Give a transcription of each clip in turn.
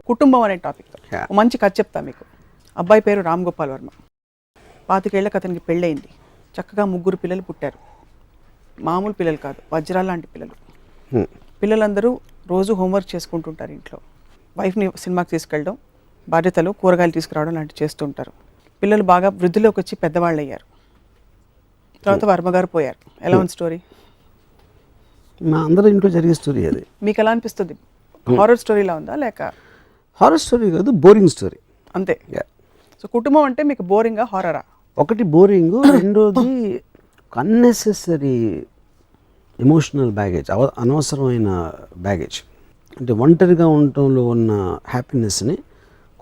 కుటుంబం అనే టాపిక్ మంచి కథ చెప్తా మీకు. అబ్బాయి పేరు రామ్ గోపాల్ వర్మ. 25 ఏళ్ళకి అతనికి పెళ్ళయింది. చక్కగా 3 పిల్లలు పుట్టారు. మామూలు పిల్లలు కాదు, వజ్రాల లాంటి పిల్లలు. పిల్లలందరూ రోజు హోంవర్క్ చేసుకుంటుంటారు ఇంట్లో. వైఫ్ని సినిమాకి తీసుకెళ్ళడం, బాధ్యతలు కూరగాయలు తీసుకురావడం లాంటివి చేస్తుంటారు. పిల్లలు బాగా వృద్ధిలోకి వచ్చి పెద్దవాళ్ళు అయ్యారు. తర్వాత వర్మ గారు పోయారు. ఎలా ఉంది స్టోరీ? మా అందరూ ఇంట్లో జరిగే స్టోరీ అది. మీకు ఎలా అనిపిస్తుంది? హారర్ స్టోరీలా ఉందా లేక? హారర్ స్టోరీ కాదు, బోరింగ్ స్టోరీ అంతే. సో కుటుంబం అంటే మీకు బోరింగా హారరా? ఒకటి బోరింగ్, రెండోది అన్నెసెసరీ ఎమోషనల్ బ్యాగేజ్, అనవసరమైన బ్యాగేజ్. అంటే ఒంటరిగా ఉండటంలో ఉన్న హ్యాపీనెస్ని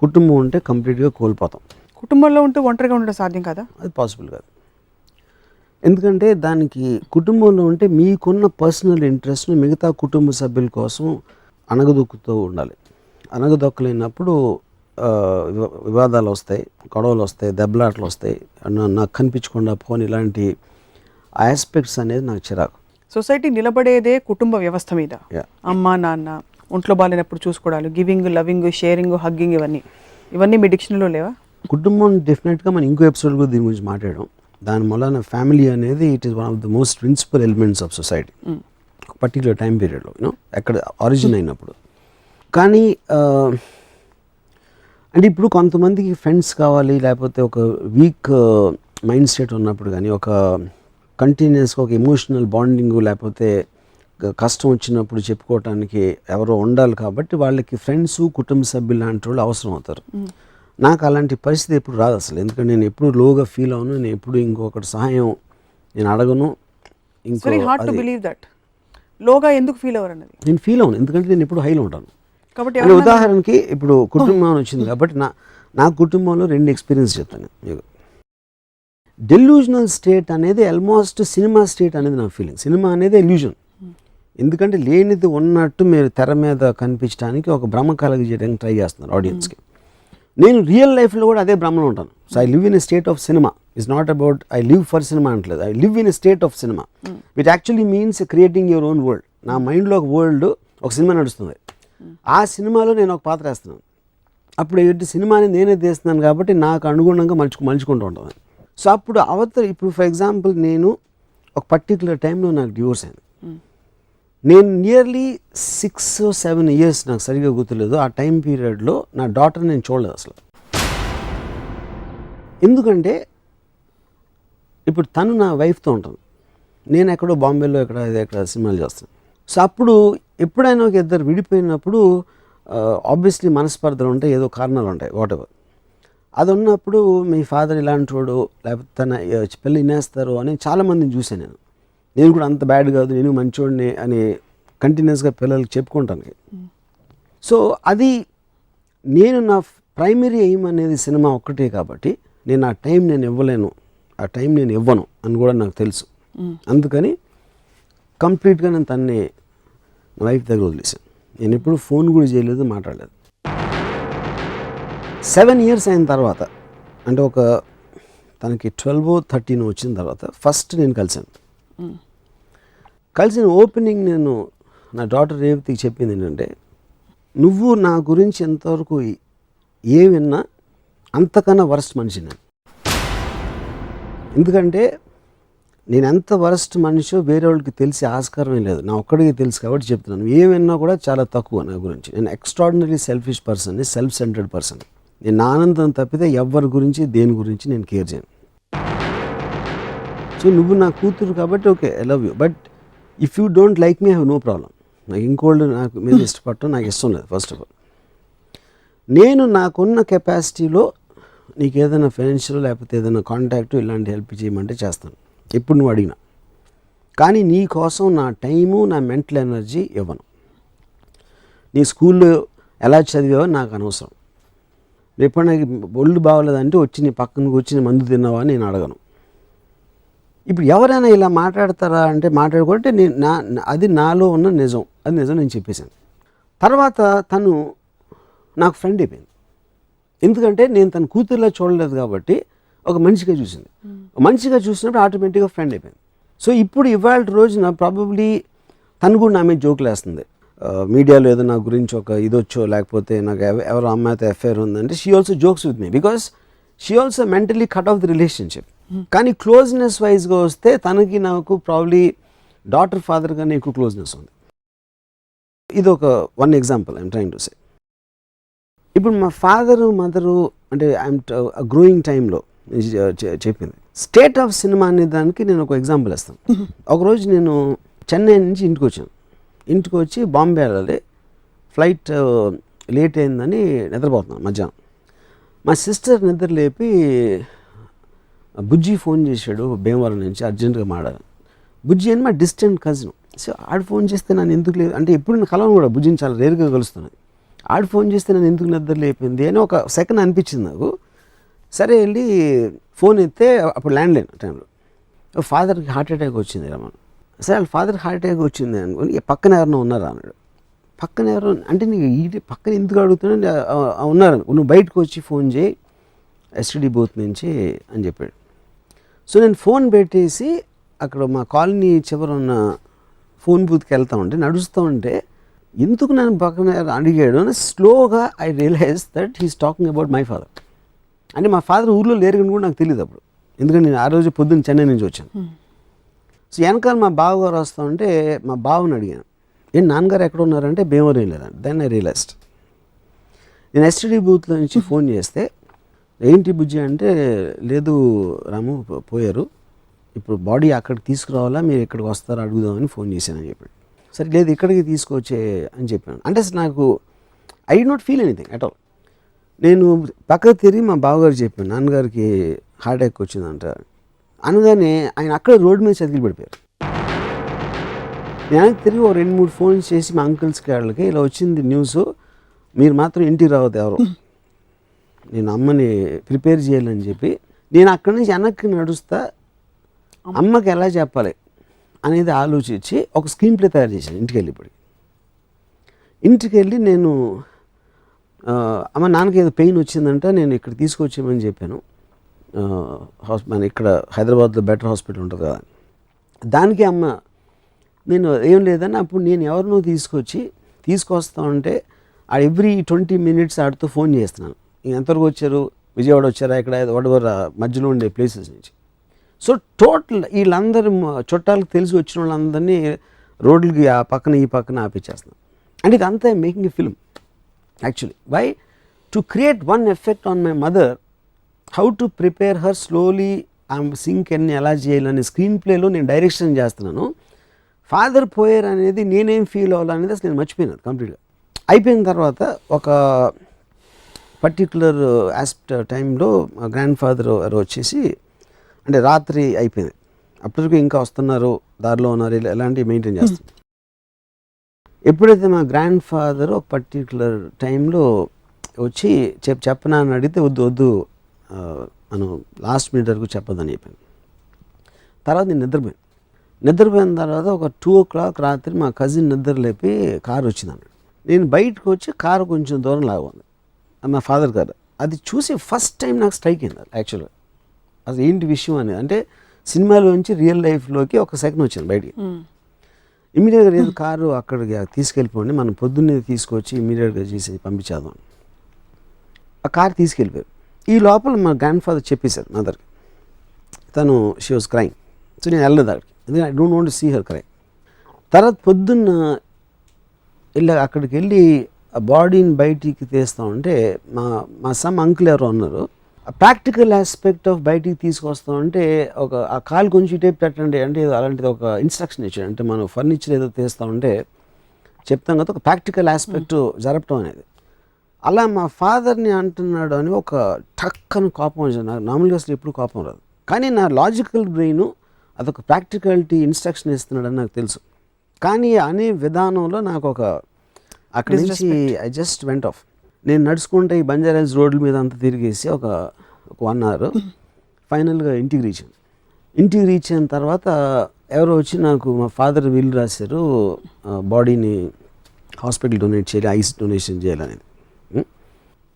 కుటుంబం ఉంటే కంప్లీట్గా కోల్పోతాం. కుటుంబంలో ఉంటూ ఒంటరిగా ఉండడం సాధ్యం కదా? అది పాసిబుల్ కాదు. ఎందుకంటే దానికి కుటుంబంలో ఉంటే మీకున్న పర్సనల్ ఇంట్రెస్ట్ను మిగతా కుటుంబ సభ్యుల కోసం అణగదొక్కుతూ ఉండాలి. అణగదొక్కలేనప్పుడు వివాదాలు వస్తాయి, గొడవలు వస్తాయి, దెబ్బలాటలు వస్తాయి, నాకు కనిపించకుండా పోని ఇలాంటి ఆస్పెక్ట్స్ అనేది నాకు చిరాకు. సొసైటీ నిలబడేదే కుటుంబ వ్యవస్థ మీద. అమ్మ నాన్న ఒంట్లో బాగాలేనప్పుడు చూసుకోవడాలు, గివింగ్, లవింగ్, షేరింగ్, హగ్గింగ్, ఇవన్నీ మీ డిక్షనరీలో లేవా? కుటుంబం డెఫినెట్గా మనం ఇంకో ఎపిసోడ్ కూడా దీని గురించి మాట్లాడడం. దాని వలన ఫ్యామిలీ అనేది it is one of the most principal elements of society particular time పీరియడ్లో, ఎక్కడ ఆరిజిన్ అయినప్పుడు. కానీ అంటే ఇప్పుడు కొంతమందికి ఫ్రెండ్స్ కావాలి, లేకపోతే ఒక వీక్ మైండ్ సెట్ ఉన్నప్పుడు, కానీ ఒక కంటిన్యూస్గా ఒక ఎమోషనల్ బాండింగ్, లేకపోతే కష్టం వచ్చినప్పుడు చెప్పుకోవటానికి ఎవరో ఉండాలి. కాబట్టి వాళ్ళకి ఫ్రెండ్స్, కుటుంబ సభ్యులు లాంటి వాళ్ళు అవసరం అవుతారు. నాకు అలాంటి పరిస్థితి ఎప్పుడు రాదు అసలు. ఎందుకంటే నేను ఎప్పుడు లోగా ఫీల్ అవును, నేను ఎప్పుడు ఇంకొకటి సహాయం నేను అడగను. లోగా ఎందుకు ఫీల్ అవ్వరు అన్నది నేను ఫీల్ అవును, ఎందుకంటే నేను ఎప్పుడు హైలో ఉంటాను. కాబట్టి ఉదాహరణకి ఇప్పుడు కుటుంబం వచ్చింది కాబట్టి నా కుటుంబంలో 2 ఎక్స్పీరియన్స్ చెప్తాను మీకు. డెల్యూజనల్ స్టేట్ అనేది ఆల్మోస్ట్ సినిమా స్టేట్ అనేది నా ఫీలింగ్. సినిమా అనేది ఎల్యూజన్. ఎందుకంటే లేనిది ఉన్నట్టు మీరు తెర మీద కనిపించడానికి ఒక భ్రమ కలగజేయడానికి ట్రై చేస్తున్నారు ఆడియన్స్కి. నేను రియల్ లైఫ్లో కూడా అదే భ్రమలో ఉంటాను. So I live in a state of cinema. It's not about I live for cinema అంటలేదు, I live in a state of cinema which actually means creating your own world. నా మైండ్లో ఒక వరల్డ్, ఒక సినిమా నడుస్తుంది. ఆ సినిమాలో నేను ఒక పాత్ర వేస్తున్నాను. అప్పుడు ఏంటి, సినిమాని నేనే తీస్తున్నాను కాబట్టి నాకు అనుగుణంగా మలుచుకుంటూ ఉంటాను. సో అప్పుడు ఇప్పుడు ఫర్ ఎగ్జాంపుల్ నేను ఒక పర్టికులర్ టైంలో నాకు డివోర్స్ అయింది. నేను నియర్లీ 6 or 7 years, నాకు సరిగ్గా గుర్తులేదు, ఆ టైం పీరియడ్లో నా డాటర్ నేను చూడలేదు అసలు. ఎందుకంటే ఇప్పుడు తను నా వైఫ్తో ఉంటుంది, నేను ఎక్కడో బాంబేలో ఎక్కడ సినిమాలు చేస్తాను. సో అప్పుడు ఎప్పుడైనా ఒక ఇద్దరు విడిపోయినప్పుడు ఆబ్వియస్లీ మనస్పర్ధలు ఉంటాయి, ఏదో కారణాలు ఉంటాయి, వాటెవర్. అది ఉన్నప్పుడు మీ ఫాదర్ ఇలాంటి వాడు, లేకపోతే తన పిల్లలు వినేస్తారు అని చాలామందిని చూశాను నేను కూడా అంత బ్యాడ్ కాదు, నేను మంచోడిని అని కంటిన్యూస్గా పిల్లలకి చెప్పుకుంటాను. సో అది నేను నా ప్రైమరీ ఎయిమ్ అనేది సినిమా ఒక్కటే కాబట్టి నేను ఆ టైం నేను ఇవ్వలేను, ఆ టైం నేను ఇవ్వను అని కూడా నాకు తెలుసు. అందుకని కంప్లీట్గా నేను తన్ని నా వైఫ్ దగ్గర వదిలేసాను. నేను ఎప్పుడు ఫోన్ కూడా చేయలేదు, మాట్లాడలేదు. 7 years అయిన తర్వాత, అంటే ఒక తనకి 12 or 13 వచ్చిన తర్వాత ఫస్ట్ నేను కలిసిన ఓపెనింగ్ నేను నా డాటర్ రేవతికి చెప్పింది ఏంటంటే, నువ్వు నా గురించి ఎంతవరకు విన్నా అంతకన్నా వరస్ట్ మనిషి నేను. ఎందుకంటే నేను ఎంత వరస్ట్ మనిషో వేరే వాళ్ళకి తెలిసే ఆస్కారమే లేదు, నా ఒక్కడికి తెలుసు కాబట్టి చెప్తున్నాను. ఏమైనా కూడా చాలా తక్కువ నా గురించి. నేను extraordinary selfish person, self centred person. నేను నా ఆనందం తప్పితే ఎవరి గురించి దేని గురించి నేను కేర్ చేయను. సో నువ్వు నా కూతురు కాబట్టి okay, I love you, but if you don't like me I have no problem. నాకు ఇంకోళ్ళు నాకు మీద ఇష్టపడటం నాకు ఇష్టం లేదు. ఫస్ట్ ఆఫ్ ఆల్ నేను నాకున్న కెపాసిటీలో నీకు ఏదైనా ఫైనాన్షియల్ లేకపోతే ఏదైనా కాంటాక్ట్ ఇలాంటి హెల్ప్ చేయమంటే చేస్తాను, ఎప్పుడు నువ్వు అడిగినా. కానీ నీ కోసం నా టైము, నా మెంటల్ ఎనర్జీ ఇవ్వను. నీ స్కూల్లో ఎలా చదివావో నాకు అనవసరం. ఎప్పుడు నాకు ఒళ్ళు బాగోలేదంటే వచ్చి నీ పక్కన కూర్చుని మందు తిన్నావా అని నేను అడగను. ఇప్పుడు ఎవరైనా ఇలా మాట్లాడతారా అంటే మాట్లాడుకుంటే అది నాలో ఉన్న నిజం, అది నిజం నేను చెప్పేశాను. తర్వాత తను నాకు ఫ్రెండ్ అయిపోయింది. ఎందుకంటే నేను తన కూతురులా చూడలేదు కాబట్టి ఒక మనిషిగా చూసింది. మనిషిగా చూసినప్పుడు ఆటోమేటిక్గా ఫ్రెండ్ అయిపోయింది. సో ఇప్పుడు ఇవాళ రోజున ప్రాబబ్లీ తను కూడా నా మీద జోకులు వేస్తుంది. మీడియాలో ఏదో నా గురించి ఒక ఇదొచ్చో లేకపోతే నాకు ఎవరో అమ్మాయితో అఫైర్ ఉందంటే she also jokes with me because she also mentally cut off the relationship. కానీ క్లోజ్నెస్ వైజ్గా వస్తే తనకి నాకు ప్రాబ్లీ డాటర్ ఫాదర్ గానే ఎక్కువ క్లోజ్నెస్ ఉంది. ఇది ఒక one example I'm trying to say. ఇప్పుడు మా ఫాదరు మదరు అంటే ఐఎమ్ గ్రోయింగ్ టైంలో చెప్పింది స్టేట్ ఆఫ్ సినిమా అనే దానికి నేను ఒక ఎగ్జాంపుల్ ఇస్తాను. ఒకరోజు నేను చెన్నై నుంచి ఇంటికి వచ్చాను. ఇంటికి వచ్చి బాంబే వెళ్ళాలి, ఫ్లైట్ లేట్ అయిందని నిద్రపోతున్నాను మధ్యాహ్నం. మా సిస్టర్ నిద్ర లేపి బుజ్జి ఫోన్ చేశాడు భీమవరం నుంచి, అర్జెంటుగా మాడాలి. బుజ్జి అని మా డిస్టెంట్ కజిన్. సో ఆడు ఫోన్ చేస్తే నన్ను ఎందుకు లేదు అంటే ఎప్పుడు నేను కలవను కూడా, బుజ్జిని చాలా రేరుగా కలుస్తున్నాను. ఆడు ఫోన్ చేస్తే నన్ను ఎందుకు నిద్ర లేపింది అని ఒక సెకండ్ అనిపించింది నాకు. సరే వెళ్ళి ఫోన్ ఎత్తే అప్పుడు ల్యాండ్లైన్ టైంలో ఫాదర్కి హార్ట్ అటాక్ వచ్చింది రమ్మను. సరే వాళ్ళ ఫాదర్కి హార్ట్ అటాక్ వచ్చింది అనుకుని పక్కన ఎవరైనా ఉన్నారా అన్నాడు. పక్కన ఎవరు అంటే నీకు ఈ పక్కన ఎందుకు అడుగుతున్నా ఉన్నారు, నువ్వు బయటకు వచ్చి ఫోన్ చేయి ఎస్టీడీ బూత్ నుంచి అని చెప్పాడు. సో నేను ఫోన్ పెట్టేసి అక్కడ మా కాలనీ చివరున్న ఫోన్ బూత్కి వెళ్తా ఉంటే నడుస్తూ ఉంటే ఎందుకు నన్ను పక్కన అడిగాడు అని స్లోగా I realise that he's talking about my father. అంటే మా ఫాదర్ ఊర్లో లేరు కూడా నాకు తెలియదు అప్పుడు, ఎందుకంటే నేను ఆ రోజు పొద్దున్న చెన్నై నుంచి వచ్చాను. సో వెనకాల మా బావగారు వస్తూ ఉంటే మా బావని అడిగాను, ఏంటి నాన్నగారు ఎక్కడ ఉన్నారంటే భీమవరం లేదండి. Then I realised. నేను ఎస్టీడీ బూత్లో నుంచి ఫోన్ చేస్తే ఏంటి బుజ్జి అంటే లేదు రాము పోయారు, ఇప్పుడు బాడీ అక్కడికి తీసుకురావాలా మీరు ఇక్కడికి వస్తారా అడుగుదామని ఫోన్ చేశానని చెప్పాడు. సరే లేదు ఇక్కడికి తీసుకొచ్చే అని చెప్పాను. అంటే నాకు I did not feel anything at all. నేను పక్కకు తిరిగి మా బావగారు చెప్పాను నాన్నగారికి హార్ట్ అటాక్ వచ్చిందంట అనగానే ఆయన అక్కడ రోడ్డు మీద చదివి పడిపోయారు. నేను తిరిగి ఒక 2-3 ఫోన్స్ చేసి మా అంకుల్స్కి వాళ్ళకి ఇలా వచ్చింది న్యూస్, మీరు మాత్రం ఇంటికి రావద్దు ఎవరు, నేను అమ్మని ప్రిపేర్ చేయాలని చెప్పి నేను అక్కడి నుంచి వెనక్కి నడుస్తా అమ్మకి ఎలా చెప్పాలి అనేది ఆలోచించి ఒక స్క్రీన్ ప్లే తయారు చేశాను. ఇంటికి వెళ్ళి నేను అమ్మ నాన్నకి ఏదో పెయిన్ వచ్చిందంట నేను ఇక్కడ తీసుకొచ్చామని చెప్పాను. మన ఇక్కడ హైదరాబాద్లో బెటర్ హాస్పిటల్ ఉంటుంది కదా, దానికి అమ్మ నేను ఏం లేదని అప్పుడు నేను ఎవరినో తీసుకొస్తా ఉంటే ఆ ఎవ్రీ 20 minutes ఆడితో ఫోన్ చేస్తున్నాను, ఎంతవరకు వచ్చారు, విజయవాడ వచ్చారా, ఇక్కడ వాడెవర్ మధ్యలో ఉండే ప్లేసెస్ నుంచి. సో టోటల్ వీళ్ళందరూ చుట్టాలకు తెలిసి వచ్చిన వాళ్ళందరినీ రోడ్లకి ఆ పక్కన ఈ పక్కన ఆపించేస్తున్నాను. అంటే ఇదంతా making a film actually. Why to create one effect on my mother, how to prepare her slowly sink అన్ని ఎలా చేయాలని స్క్రీన్ ప్లేలో నేను డైరెక్షన్ చేస్తున్నాను. ఫాదర్ పోయారు అనేది నేనేం ఫీల్ అవ్వాలనేది అసలు నేను మర్చిపోయినాను కంప్లీట్గా. అయిపోయిన తర్వాత ఒక పర్టికులర్ టైంలో మా గ్రాండ్ ఫాదర్ ఎవరు వచ్చేసి అంటే రాత్రి అయిపోయింది, అప్పటికి ఇంకా వస్తున్నారు దారిలో ఉన్నారు ఎలాంటివి మెయింటైన్ చేస్తారు. ఎప్పుడైతే మా గ్రాండ్ ఫాదర్ ఒక పర్టికులర్ టైంలో వచ్చి చెప్పనా అని అడిగితే వద్దు మనం లాస్ట్ మినిట్ వరకు చెప్పదని చెప్పాను. తర్వాత నేను నిద్రపోయిన తర్వాత ఒక 2 o'clock రాత్రి మా కజిన్ నిద్ర లేపి కారు వచ్చిందన్నాడు. నేను బయటకు వచ్చి కారు కొంచెం దూరం లాగుంది మా ఫాదర్ గారు. అది చూసి ఫస్ట్ టైం నాకు స్ట్రైక్ అయింది యాక్చువల్గా అసలు ఏంటి విషయం అనేది. అంటే సినిమాలోంచి రియల్ లైఫ్లోకి ఒక సెకండ్ వచ్చింది బయటికి. ఇమీడియట్గా లేదు కారు అక్కడికి తీసుకెళ్ళిపోండి, మనం పొద్దున్నే తీసుకొచ్చి ఇమీడియట్గా చేసి పంపించేద్దాం. ఆ కారు తీసుకెళ్ళిపోయారు. ఈ లోపల మా గ్రాండ్ ఫాదర్ చెప్పేశారు మదర్కి, తను షీ వాజ్ క్రైమ్. సో నేను వెళ్ళలేదు అక్కడికి, ఎందుకంటే I don't want to see her cry. తర్వాత పొద్దున్న అక్కడికి వెళ్ళి ఆ బాడీని బయటికి తీస్తూ ఉంటే మా సమ్ అంకుల్ ఎవరో ఉన్నారు, ప్రాక్టికల్ ఆస్పెక్ట్ ఆఫ్ బయటికి తీసుకొస్తా ఉంటే ఆ కాలు కొంచెం టైప్ పెట్టండి అంటే అలాంటిది ఒక ఇన్స్ట్రక్షన్ ఇచ్చాడు. అంటే మనం ఫర్నిచర్ ఏదో తీస్తూ ఉంటే చెప్తాం కదా, ఒక ప్రాక్టికల్ ఆస్పెక్ట్ జరపటం అనేది. అలా మా ఫాదర్ని అంటున్నాడు అని ఒక టక్కని కోపం వచ్చింది నాకు. నార్మల్గా అసలు ఎప్పుడు కోపం రాదు, కానీ నా లాజికల్ బ్రెయిన్ అదొక ప్రాక్టికాలిటీ ఇన్స్ట్రక్షన్ ఇస్తున్నాడని నాకు తెలుసు. కానీ అనే విధానంలో నాకు అక్కడి నుంచి ఐ జస్ట్ వెంట్ ఆఫ్. నేను నడుచుకుంటే ఈ బంజారాస్ రోడ్ల మీద అంతా తిరిగేసి ఒక 1 hour ఫైనల్గా ఇంటికి రీచ్ అయిన తర్వాత ఎవరో వచ్చి నాకు మా ఫాదర్ విల్ రాశారు బాడీని హాస్పిటల్ డొనేట్ చేయాలి, ఐస్ డొనేషన్ చేయాలనేది.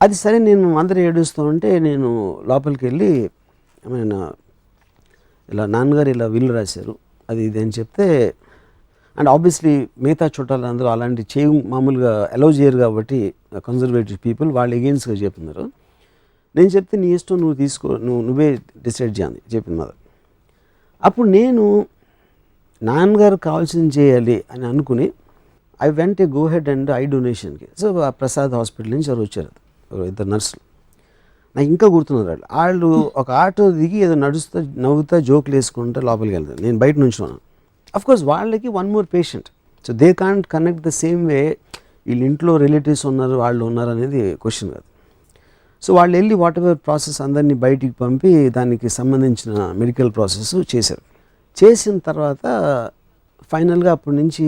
అది సరే నేను అందరూ ఏడుస్తూ ఉంటే నేను లోపలికి వెళ్ళి ఇలా నాన్నగారు ఇలా విల్ రాశారు అది ఇది అని చెప్తే, అండ్ ఆబ్వియస్లీ మిగతా చుట్టాలందరూ అలాంటి మామూలుగా అలౌ చేయరు కాబట్టి కన్జర్వేటివ్ పీపుల్ వాళ్ళు ఎగెయిన్స్ట్గా చెప్తున్నారు. నేను చెప్తే నీ ఇష్టం, నువ్వు తీసుకో, నువ్వే డిసైడ్ చేయాలి చెప్పింది మదర్. అప్పుడు నేను నాన్నగారు కావాల్సింది చేయాలి అని అనుకుని I went a go head and I డొనేషన్కి. సో ఆ ప్రసాద్ హాస్పిటల్ నుంచి ఎవరు వచ్చారు, 2 నర్సులు. నాకు ఇంకా గుర్తున్నారు వాళ్ళు ఒక ఆటో దిగి ఏదో నడుస్తూ నవ్వుతా జోకులు వేసుకుంటూ లోపలికి వెళ్తారు. నేను బయట నుంచి ఉన్నాను. అఫ్కోర్స్ వాళ్ళకి 1 more patient, so they can't connect the same way. వీళ్ళ ఇంట్లో రిలేటివ్స్ ఉన్నారు, వాళ్ళు ఉన్నారు అనేది క్వశ్చన్ కాదు. సో వాళ్ళు వెళ్ళి వాట్ ఎవర్ ప్రాసెస్ అందరినీ బయటికి పంపి దానికి సంబంధించిన మెడికల్ ప్రాసెస్ చేశారు. చేసిన తర్వాత ఫైనల్గా అప్పటి నుంచి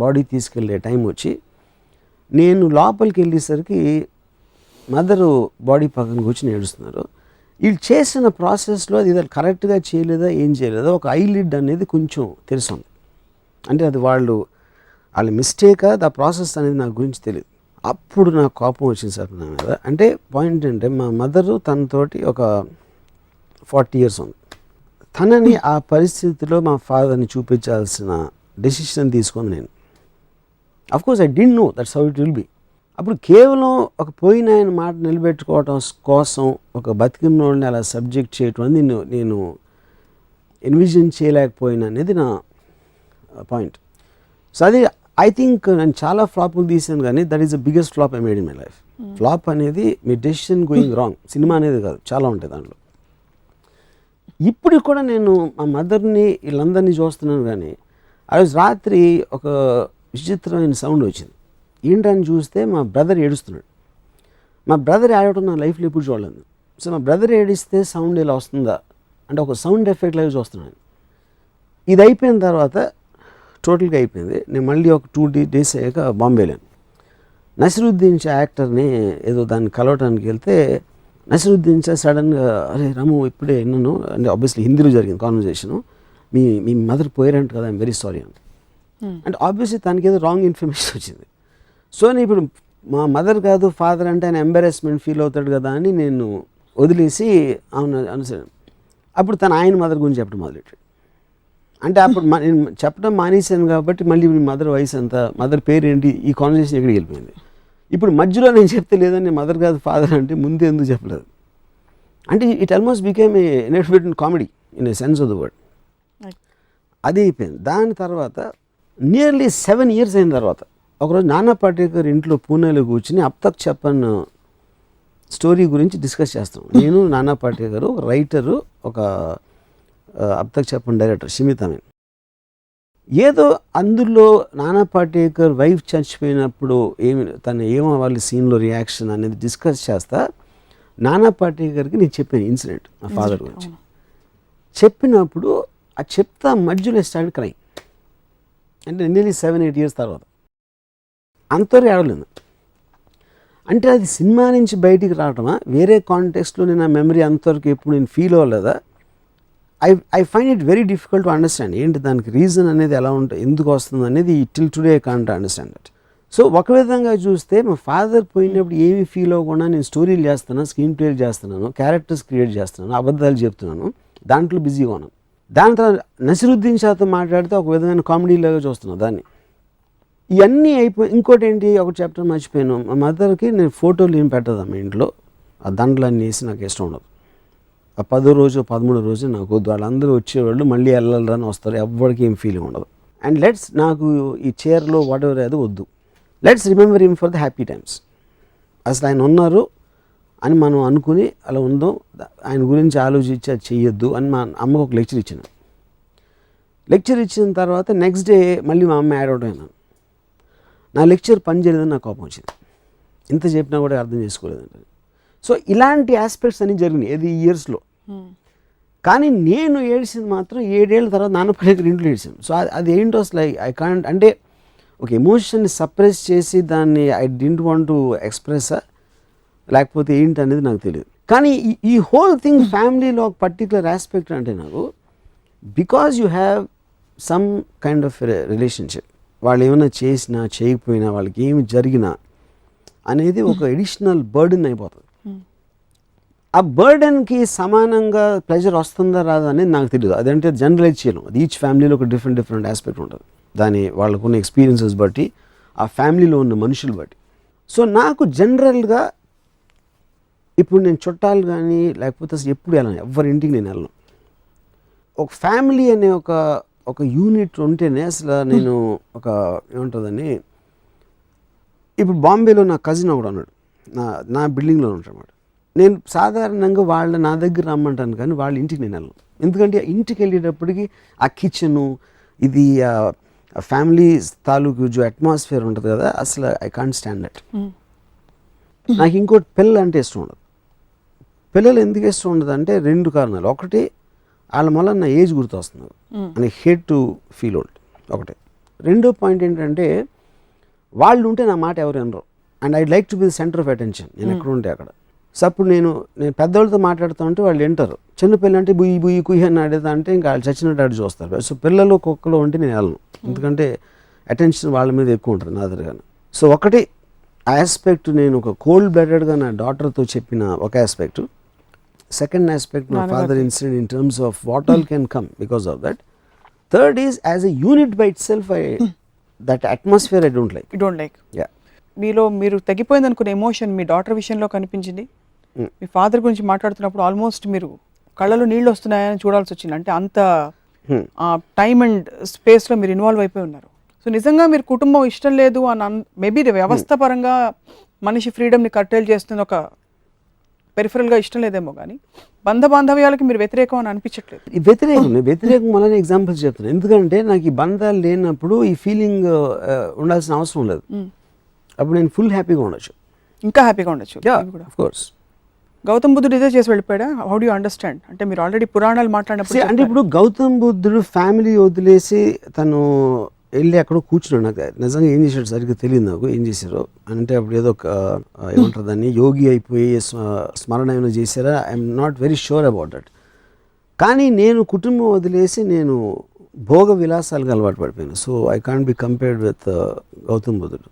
బాడీ తీసుకెళ్ళే టైం వచ్చి నేను లోపలికి వెళ్ళేసరికి మదరు బాడీ పక్కన కూర్చొని ఏడుస్తున్నారు. వీళ్ళు చేసిన ప్రాసెస్లో అది కరెక్ట్గా చేయలేదా ఏం చేయలేదా, ఒక ఐలిడ్ అనేది కొంచెం తెలుస్తుంది. అంటే అది వాళ్ళ మిస్టేకా ఆ ప్రాసెస్ అనేది నాకు గురించి తెలియదు. అప్పుడు నాకు కోపం వచ్చింది సార్ నా మీద. అంటే పాయింట్ అంటే మా మదరు తనతోటి ఒక 40 years ఉంది. తనని ఆ పరిస్థితిలో మా ఫాదర్ని చూపించాల్సిన డెసిషన్ తీసుకుంది నేను. Of course I didn't know that's how it will be. అప్పుడు కేవలం ఒక పోయిన ఆయన మాట నిలబెట్టుకోవటం కోసం ఒక బతికినోడిని అలా సబ్జెక్ట్ చేయటం అనేది నేను ఎన్విజన్ చేయలేకపోయినా అనేది నా పాయింట్. సో అది ఐ థింక్ నేను చాలా ఫ్లాపులు తీసాను, కానీ that is the biggest flop I made in my life. Flop అనేది మీ డెసిషన్ గోయింగ్ రాంగ్, సినిమా అనేది కాదు, చాలా ఉంటాయి దాంట్లో. ఇప్పుడు కూడా నేను మా మదర్ని వీళ్ళందరినీ చూస్తున్నాను, కానీ ఆ రోజు రాత్రి ఒక విచిత్రమైన సౌండ్ వచ్చింది. ఏంటని చూస్తే మా బ్రదర్ ఏడుస్తున్నాడు. మా బ్రదర్ ఏడవడం నా లైఫ్లో ఎప్పుడు చూడలేదు. సో మా బ్రదర్ ఏడిస్తే సౌండ్ ఇలా వస్తుందా అంటే ఒక సౌండ్ ఎఫెక్ట్ లాగా చూస్తున్నాను. ఇది అయిపోయిన తర్వాత టోటల్గా అయిపోయింది. నేను మళ్ళీ ఒక 2 days అయ్యాక బాంబే వెళ్ళాను. నసిరుద్దీన్ షా యాక్టర్ని ఏదో దాన్ని కలవటానికి వెళ్తే నసిరుద్దీన్ షా సడన్గా, అరే రాము ఇప్పుడే విన్నాను, అంటే ఆబ్వియస్లీ హిందీలో జరిగింది కాన్వర్జేషను, మీ మదర్ పోయారంట కదా, ఐఎమ్ వెరీ సారీ అంటే. అంటే ఆబ్వియస్లీ తనకి ఏదో రాంగ్ ఇన్ఫర్మేషన్ వచ్చింది. సో నేను ఇప్పుడు మా మదర్ కాదు ఫాదర్ అంటే ఆయన ఎంబారెస్మెంట్ ఫీల్ అవుతాడు కదా అని నేను వదిలేసి అవును అనుసరి. అప్పుడు ఆయన మదర్ గురించి చెప్పడం మొదలెట్టాడు. అంటే అప్పుడు నేను చెప్పడం మానేశాను కాబట్టి మళ్ళీ మీ మదర్ వయసు ఎంత, మదర్ పేరు ఏంటి, ఈ కాన్వర్జేషన్ ఎక్కడికి వెళ్ళిపోయింది. ఇప్పుడు మధ్యలో నేను చెప్తే లేదని మదర్ కాదు ఫాదర్ అంటే ముందే ఎందుకు చెప్పలేదు. అంటే it almost became a inefficient comedy in a sense of the word. అది అయిపోయింది. దాని తర్వాత నియర్లీ 7 years అయిన తర్వాత ఒకరోజు నానా పాటేకర్ ఇంట్లో పూణేలో కూర్చుని అబ్ తక్ చెప్పన్ స్టోరీ గురించి డిస్కస్ చేస్తాం. నేను నానా పాటేకర్, ఒక రైటరు, ఒక అబ్ తక్ చెప్పన్ డైరెక్టర్ షిమిత్ అమీన్. ఏదో అందులో నానా పాటేకర్ వైఫ్ చచ్చిపోయినప్పుడు ఏమవ్వాలి సీన్లో రియాక్షన్ అనేది డిస్కస్ చేస్తా నానా పాటేకర్కి నేను చెప్పాను ఇన్సిడెంట్ మా ఫాదర్ గురించి. చెప్పినప్పుడు ఆ చెప్తా మధ్యలో స్టార్ట్ క్రైమ్. అంటే నియర్లీ 7-8 years తర్వాత అంతవరకు ఏడలేదు. అంటే అది సినిమా నుంచి బయటికి రావటమా, వేరే కాంటెక్స్ట్లో నేను ఆ మెమరీ అంతవరకు ఎప్పుడు నేను ఫీల్ అవ్వలేదా, I find it very difficult to understand. ఏంటి దానికి రీజన్ అనేది ఎలా ఉంటుంది, ఎందుకు వస్తుంది అనేది till today I can't understand that. So ఒక విధంగా చూస్తే మా ఫాదర్ పోయినప్పుడు ఏమీ ఫీల్ అవ్వకుండా నేను స్టోరీలు చేస్తున్నాను, స్క్రీన్ ప్లేలు చేస్తున్నాను, క్యారెక్టర్స్ క్రియేట్ చేస్తున్నాను, అబద్ధాలు చెప్తున్నాను, దాంట్లో బిజీగా ఉన్నాను. దాని తర్వాత నసిరుద్దీన్ షాతో మాట్లాడితే ఒక విధమైన కామెడీలాగా చూస్తున్నాను దాన్ని. ఇవన్నీ అయిపోయి ఇంకోటి ఏంటి, ఒక చాప్టర్ మర్చిపోయాను. మా మదర్కి నేను ఫోటోలు ఏం పెట్టదు మా ఇంట్లో, ఆ దండలన్నీ వేసి నాకు ఇష్టం ఉండదు. ఆ 10వ రోజు 13వ రోజు నాకు వద్దు. వాళ్ళందరూ వచ్చేవాళ్ళు మళ్ళీ వెళ్ళాలని వస్తారు, ఎవరికి ఏం ఫీలింగ్ ఉండదు. అండ్ నాకు ఈ చైర్లో వాట్ ఎవర్ అది వద్దు. Let's remember him for the happy times. అసలు ఆయన ఉన్నారు అని మనం అనుకుని అలా ఉందో, ఆయన గురించి ఆలోచించి అది చెయ్యొద్దు అని మా అమ్మకు ఒక లెక్చర్ ఇచ్చాను. లెక్చర్ ఇచ్చిన తర్వాత నెక్స్ట్ డే మళ్ళీ మా అమ్మ యాడ్ అవుట్ అయినాను. నా లెక్చర్ పని చేయలేదని నాకు కోపం వచ్చింది. ఇంత చెప్పినా కూడా అర్థం చేసుకోలేదంటే. సో ఇలాంటి ఆస్పెక్ట్స్ అన్నీ జరిగినాయి ఏది ఈ ఇయర్స్లో. కానీ నేను ఏడ్చింది మాత్రం 7 ఏళ్ళ తర్వాత నాన్న పాటేకర్ ఇంట్లో ఏడ్చాను. సో అది ఏంటో అసలు ఐ కాంట్, అంటే ఒక ఎమోషన్ని సప్రెస్ చేసి దాన్ని I didn't want to express లేకపోతే ఏంటి అనేది నాకు తెలియదు. కానీ ఈ హోల్ థింగ్ ఫ్యామిలీలో ఒక పర్టికులర్ ఆస్పెక్ట్ అంటే నాకు, because you have some kind of relationship, వాళ్ళు ఏమైనా చేసినా చేయకపోయినా వాళ్ళకి ఏమి జరిగినా అనేది ఒక ఎడిషనల్ బర్డెన్ అయిపోతుంది. ఆ బర్డెన్కి సమానంగా ప్లెజర్ వస్తుందా రాదా అనేది నాకు తెలియదు. అదంటే జనరలైజ్ చేయను. అది ఈచ్ ఫ్యామిలీలో ఒక డిఫరెంట్ ఆస్పెక్ట్ ఉంటుంది. దాని వాళ్ళకున్న ఎక్స్పీరియన్సెస్ బట్టి, ఆ ఫ్యామిలీలో ఉన్న మనుషులు బట్టి. సో నాకు జనరల్గా ఇప్పుడు నేను చుట్టాలు కానీ లేకపోతే అసలు ఎప్పుడు వెళ్ళను, ఎవరి ఇంటికి నేను వెళ్ళను. ఒక ఫ్యామిలీ అనే ఒక యూనిట్ ఉంటేనే అసలు నేను ఒక ఏముంటుందని, ఇప్పుడు బాంబేలో నా కజిన్ ఒకడు ఉన్నాడు, నా బిల్డింగ్లో ఉంటాడు. నేను సాధారణంగా నా దగ్గర రమ్మంటాను కానీ వాళ్ళ ఇంటికి నేను వెళ్ళను. ఎందుకంటే ఇంటికి వెళ్ళేటప్పటికి ఆ కిచెను ఇది ఫ్యామిలీ తాలూకు అట్మాస్ఫియర్ ఉంటుంది కదా, అసలు ఐ కాంట్ స్టాండ్ దట్. నాకు ఇంకోటి పిల్లలు అంటే ఇష్టం ఉండదు. పిల్లలు ఎందుకు ఇష్టం ఉండదు అంటే 2 కారణాలు. ఒకటి, వాళ్ళ వల్ల నా ఏజ్ గుర్తొస్తుంది అని హేట్ టు ఫీల్ ఓల్డ్ ఒకటే. రెండో పాయింట్ ఏంటంటే వాళ్ళు ఉంటే నా మాట ఎవరు వినరు. And I'd like to be the centre of attention. నేను ఎక్కడ ఉంటే అక్కడ. సో అప్పుడు నేను పెద్దవాళ్ళతో మాట్లాడుతూ ఉంటే వాళ్ళు వింటారు. చిన్నపిల్లలు అంటే బుయ్యి బుయ్యి కుయ్యి అని అడిగితే అంటే ఇంకా వాళ్ళు చచ్చినట్టు అడిగి చూస్తారు. సో పిల్లలు కుక్కలు ఉంటే నేను వెళ్ళను, ఎందుకంటే అటెన్షన్ వాళ్ళ మీద ఎక్కువ ఉంటుంది నా దగ్గర. సో ఒకటి ఆస్పెక్ట్, నేను ఒక కోల్డ్ బ్లడెడ్గా నా డాటర్తో చెప్పిన ఒక aspect. Second aspect, my father incident in terms of what all can come because of that. Third is as a unit by it self, that atmosphere I don't like. Yeah, మీలో మీరు తగ్గిపోయింది అనుకునే emotion మీ daughter విషయంలో కనిపించింది. మీ father గురించి మాట్లాడుతున్నప్పుడు almost మీరు కళ్ళలో నీళ్ళు వస్తున్నాయని చూడాల్సి వచ్చింది. అంటే అంత టైమ్ అండ్ స్పేస్లో మీరు ఇన్వాల్వ్ అయిపోయి ఉన్నారు. సో నిజంగా మీరు కుటుంబం ఇష్టం లేదు అని మేబీ వ్యవస్థ పరంగా మనిషి ఫ్రీడమ్ని కట్టేలు చేస్తుంది, ఒక పెరిఫరల్గా ఇష్టం లేదేమో, కానీ బాంధవ్యాలకి మీరు వ్యతిరేకం అని అనిపించట్లేదు. వ్యతిరేకం వల్లనే ఎగ్జాంపుల్స్ చెప్తాను. ఎందుకంటే నాకు ఈ బంధాలు లేనప్పుడు ఈ ఫీలింగ్ ఉండాల్సిన అవసరం లేదు. అప్పుడు నేను ఫుల్ హ్యాపీగా ఉండొచ్చు, ఇంకా హ్యాపీగా ఉండొచ్చు. Of course. గౌతమ్ బుద్ధుడు ఇదే చేసి వెళ్ళిపోయాడా? How do you understand? అంటే మీరు ఆల్రెడీ పురాణాలు మాట్లాడినప్పుడు అంటే ఇప్పుడు గౌతమ్ బుద్ధుడు ఫ్యామిలీ వదిలేసి తను వెళ్ళి అక్కడ కూర్చున్నాడు. నాకు నిజంగా ఏం చేశాడు సరిగ్గా తెలియదు నాకు ఏం చేశారో. అంటే అప్పుడు ఏదో ఏమంటారు దాన్ని, యోగి అయిపోయి స్మరణ ఏమైనా చేశారా, I'm not very sure about that. కానీ నేను కుటుంబం వదిలేసి నేను భోగ విలాసాలకు అలవాటు పడిపోయాను. So I can't be compared with Gautam బుద్ధుడు.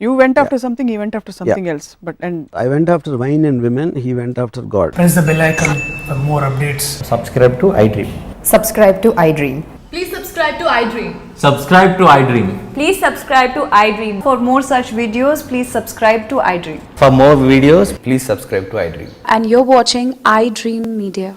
You went after something, he went after something else. But I went after wine and women, he went after God. Press the bell icon for more updates. Subscribe to iDream. Subscribe to iDream. Please subscribe to iDream. Subscribe to iDream. Please subscribe to iDream. For more such videos, please subscribe to iDream. For more videos, please subscribe to iDream. And you're watching iDream Media.